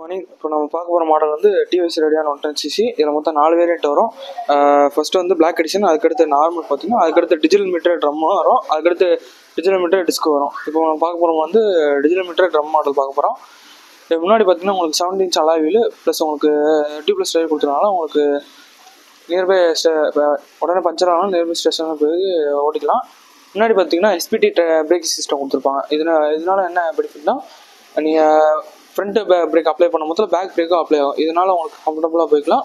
Morning. இப்போ நம்ம பார்க்க போகிற மாடல் வந்து டிவிஎஸ் ரேடியான் 110cc. இதில் மொத்தம் 4 வேரியன்ட் வரும். ஃபர்ஸ்ட் வந்து பிளாக் எடிஷன், அதுக்கடுத்து நார்மல் பார்த்தீங்கன்னா, அதுக்கடுத்து டிஜிட்டல் மீட்டர் ட்ரம் வரும், அதுக்கடுத்து டிஜிட்டல் மீட்டர் டிஸ்க் வரும். இப்போ நம்ம பார்க்க போகிற வந்து டிஜிட்டல் மீட்டர் ட்ரம் மாடல் பார்க்க போகிறோம். இதுக்கு முன்னாடி பார்த்தீங்கன்னா உங்களுக்கு 17 இன்ச் அலாய் வீல் ப்ளஸ் உங்களுக்கு 2+ டயர் கொடுத்தனால உங்களுக்கு நியர்பை உடனே பஞ்சர் ஆனாலும் நியர்பை ஸ்டேஷனில் போய் ஓட்டிக்கலாம். முன்னாடி பார்த்தீங்கன்னா எஸ்பிடி பிரேக் சிஸ்டம் கொடுத்துருப்பாங்க. இதனால என்ன பெனிஃபிட்னா, நீங்கள் ஃப்ரண்ட் பிரேக் அப்ளை பண்ணும் போது பேக் பிரேக்கும் அப்ளை ஆகும். இதனால் உங்களுக்கு கம்ஃபர்டபுளாக போய்க்கலாம்.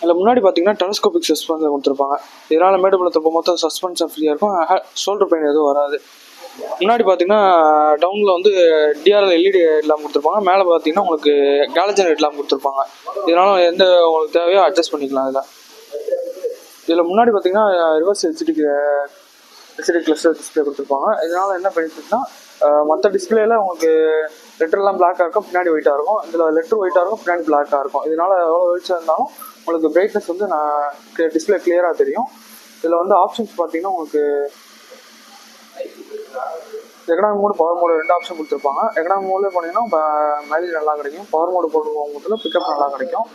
அதில் முன்னாடி பார்த்தீங்கன்னா டெலஸ்கோபிக் சஸ்பென்ஷன் கொடுத்துருப்பாங்க. இதனால் மேடுபள்ளத்தில் போகும்போது சஸ்பென்ஷன் ஃப்ரீயாக இருக்கும், ஷோல்டர் பெயின் எதுவும் வராது. முன்னாடி பார்த்தீங்கன்னா டவுனில் வந்து டிஆர்எல் எல்இடி ஹெட்லாம்ப் கொடுத்துருப்பாங்க. மேலே பார்த்தீங்கன்னா உங்களுக்கு கேலஜன் ஹெட்லாம்ப் கொடுத்துருப்பாங்க. இதனால் எந்த உங்களுக்கு தேவையோ அட்ஜஸ்ட் பண்ணிக்கலாம். இதில் முன்னாடி பார்த்தீங்கன்னா ரிவர்ஸ் எல்சிடி கிளஸ்டர் டிஸ்பிளே கொடுத்துருப்பாங்க. இதனால் என்ன பெனிஃபிட்னா, மற்ற டிஸ்பிளேல உங்களுக்கு லெட்டர்லாம் பிளாக்காக இருக்கும், பின்னாடி ஒயிட்டாக இருக்கும். இதில் லெட்டர் ஒயிட்டாக இருக்கும், பின்னாடி பிளாக்காக இருக்கும். இதனால் எவ்வளோ வெளிச்சம் இருந்தாலும் உங்களுக்கு பிரைட்னஸ் வந்து டிஸ்பிளே கிளியராக தெரியும். இதில் வந்து ஆப்ஷன்ஸ் பார்த்தீங்கன்னா உங்களுக்கு economic mode, power mode 2 option கொடுத்துருப்பாங்க. எக்கனாமிக் மோட்லேயே போனீங்கன்னா மைலேஜ் நல்லா கிடைக்கும், பவர் மோடு போடும்போது பிக்கப் நல்லா கிடைக்கும்.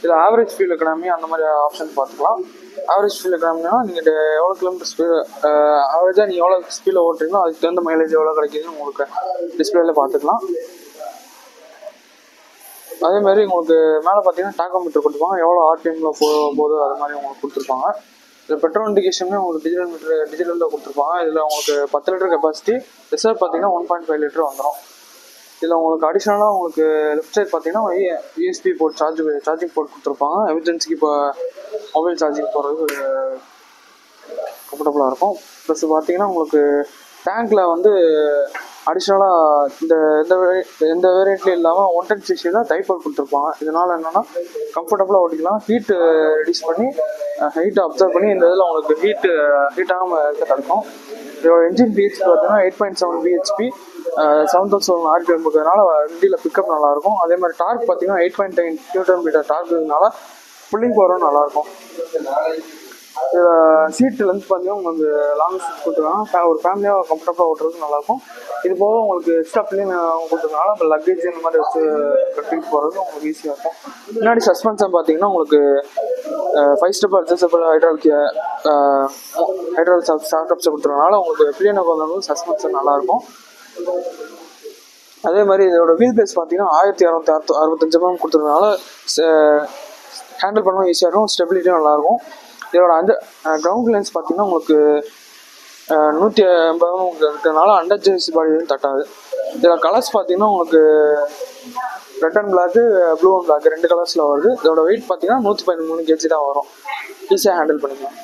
இதில் ஆவரேஜ் ஃபியூல் எக்கனாமி அந்த மாதிரி ஆப்ஷன் பார்த்துக்கலாம். ஆவரேஜ் ஃபியூல் எக்கனாமினா நீங்கள் எவ்வளோ கிலோமீட்டர் ஸ்பீடு ஆவரேஜாக நீங்கள் எவ்வளோ ஸ்பீடில் ஓட்டுறீங்களோ அதுக்கு தகுந்த மைலேஜ் எவ்வளோ கிடைக்குதுன்னு உங்களுக்கு டிஸ்பிளேல பார்த்துக்கலாம். அதேமாதிரி உங்களுக்கு மேலே பார்த்தீங்கன்னா டாக்கோமீட்டர் கொடுத்துருப்பாங்க, எவ்வளோ ஆர்பிஎம்மில் போகும்போது அது மாதிரி உங்களுக்கு கொடுத்துருப்பாங்க. இதில் பெட்ரோல் இண்டிகேஷனுமே உங்களுக்கு டிஜிட்டலில் கொடுத்துருப்பாங்க. இதில் உங்களுக்கு 10 லிட்டர் கெப்பாசிட்டி, ரிசர்வ் பார்த்தீங்கன்னா 1.5 லிட்டர் வந்துடும். இதில் உங்களுக்கு அடிஷ்னலாக உங்களுக்கு லெஃப்ட் சைட் பார்த்தீங்கன்னா யூஎஸ்பி போர்ட் சார்ஜிங் போர்ட் கொடுத்துருப்பாங்க. எமர்ஜென்சிக்கு இப்போ மொபைல் சார்ஜிங் போடுறதுக்கு கம்ஃபர்டபுளாக இருக்கும். ப்ளஸ் பார்த்தீங்கன்னா உங்களுக்கு டேங்க்கில் வந்து அடிஷ்னலாக எந்த வேரியண்ட்லேயும் இல்லாமல் 110cc டைப்பர் கொடுத்துருப்பாங்க. இதனால் என்னென்னா கம்ஃபர்டபுளாக ஓட்டிக்கலாம். ஹீட்டு ரெடியூஸ் பண்ணி ஹீட்டை அப்சர்வ் பண்ணி இந்த இதில் உங்களுக்கு ஹீட்டாகாமல் இருக்க தடுக்கும். இதோட இன்ஜின் பிஹெச்பி பார்த்தீங்கன்னா 8.7 பிஹெச்பி, 7000 RPM இருக்கிறதுனால வண்டியில் பிக்கப் நல்லாயிருக்கும். அதே மாதிரி டார்க் பார்த்தீங்கன்னா 8.9 Nm டார்க் இருக்கிறதுனால புல்லிங் பவரும் நல்லாயிருக்கும். இதில் சீட்டு லென்த் பார்த்தீங்கன்னா உங்களுக்கு லாங் சீட் கொடுத்துருக்காங்க. ஒரு ஃபேமிலியாக கம்ஃபர்டபுளாக ஓட்டுறதுக்கு நல்லாயிருக்கும். இது போக உங்களுக்கு எக்ஸ்ட்ரா பில்லிங் கொடுத்துருக்கனால இப்போ லக்கேஜ் இந்த மாதிரி வச்சு கட்டிட்டு போகிறது உங்களுக்கு ஈஸியாக இருக்கும். முன்னாடி சஸ்பென்ஷன் பார்த்தீங்கன்னா உங்களுக்கு 5 ஸ்டெப் அட்ஜஸ்டபிள் ஹைட்ராலிக் ஸ்டார்ட்அப்ஸை கொடுத்துருக்கனால உங்களுக்கு பில்லியனுக்கு வந்தவங்களுக்கு சஸ்பென்ஷன் நல்லாயிருக்கும். அதே மாதிரி இதோட வீல் பேஸ் பார்த்தீங்கன்னா 1665 mm கொடுத்துருக்கனால ஹேண்டில் பண்ணவும் ஈஸியாக இருக்கும், ஸ்டெபிலிட்டியும் நல்லாயிருக்கும். இதோட கிரவுண்ட் கிளியரன்ஸ் பார்த்தீங்கன்னா உங்களுக்கு 180 mm இருக்கிறதுனால அண்டர்ஜெர்சி பாடி எதுவும் தட்டாது. இதில் கலர்ஸ் பார்த்தீங்கன்னா உங்களுக்கு red and black, blue and black 2 கலர்ஸில் வருது. இதோட வெயிட் பார்த்தீங்கன்னா 113 kg தான் வரும். ஈஸியாக ஹேண்டில் பண்ணிக்கலாம்.